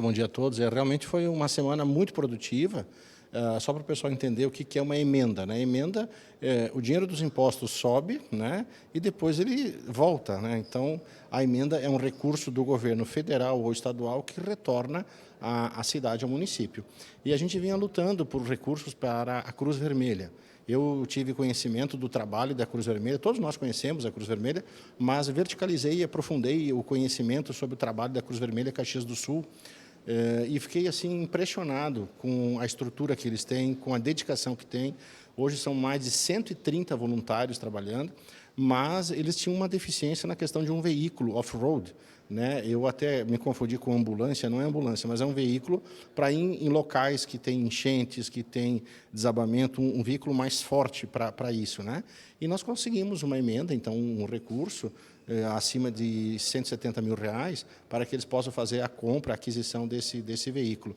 Bom dia a todos. Realmente foi uma semana muito produtiva. Só para o pessoal entender o que é uma emenda, né? Emenda, o dinheiro dos impostos sobe, né? E depois ele volta, né? Então, a emenda é um recurso do governo federal ou estadual que retorna à cidade, ao município. E a gente vinha lutando por recursos para a Cruz Vermelha. Eu tive conhecimento do trabalho da Cruz Vermelha, todos nós conhecemos a Cruz Vermelha, mas verticalizei e aprofundei o conhecimento sobre o trabalho da Cruz Vermelha Caxias do Sul. E fiquei assim impressionado com a estrutura que eles têm, com a dedicação que têm. Hoje são mais de 130 voluntários trabalhando, mas eles tinham uma deficiência na questão de um veículo off-road, né? Eu até me confundi com ambulância, não é ambulância, mas é um veículo para ir em locais que tem enchentes, que tem desabamento, um veículo mais forte para isso, né? E nós conseguimos uma emenda, então um recurso acima de R$ 170 mil para que eles possam fazer a compra, a aquisição desse veículo.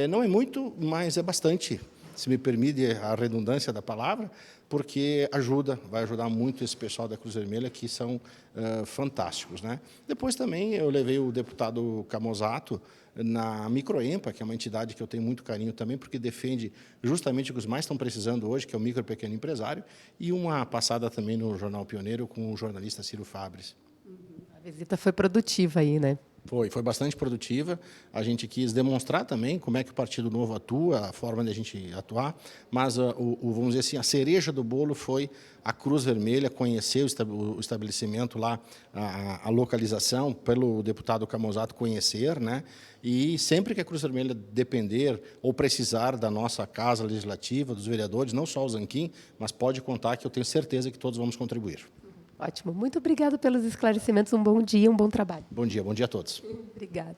Não é muito, mas é bastante, se me permite a redundância da palavra, porque vai ajudar muito esse pessoal da Cruz Vermelha, que são fantásticos, né? Depois também eu levei o deputado Camozato na Microempa, que é uma entidade que eu tenho muito carinho também, porque defende justamente o que os mais estão precisando hoje, que é o micro e pequeno empresário, e uma passada também no Jornal Pioneiro com o jornalista Ciro Fabres. A visita foi produtiva aí, né? Foi bastante produtiva. A gente quis demonstrar também como é que o Partido Novo atua, a forma de a gente atuar, mas vamos dizer assim, a cereja do bolo foi a Cruz Vermelha, conhecer o estabelecimento lá, a localização, pelo deputado Camozato conhecer, né? E sempre que a Cruz Vermelha depender ou precisar da nossa Casa Legislativa, dos vereadores, não só o Zanquim, mas pode contar que eu tenho certeza que todos vamos contribuir. Ótimo. Muito obrigada pelos esclarecimentos. Um bom dia, um bom trabalho. Bom dia a todos. Obrigada.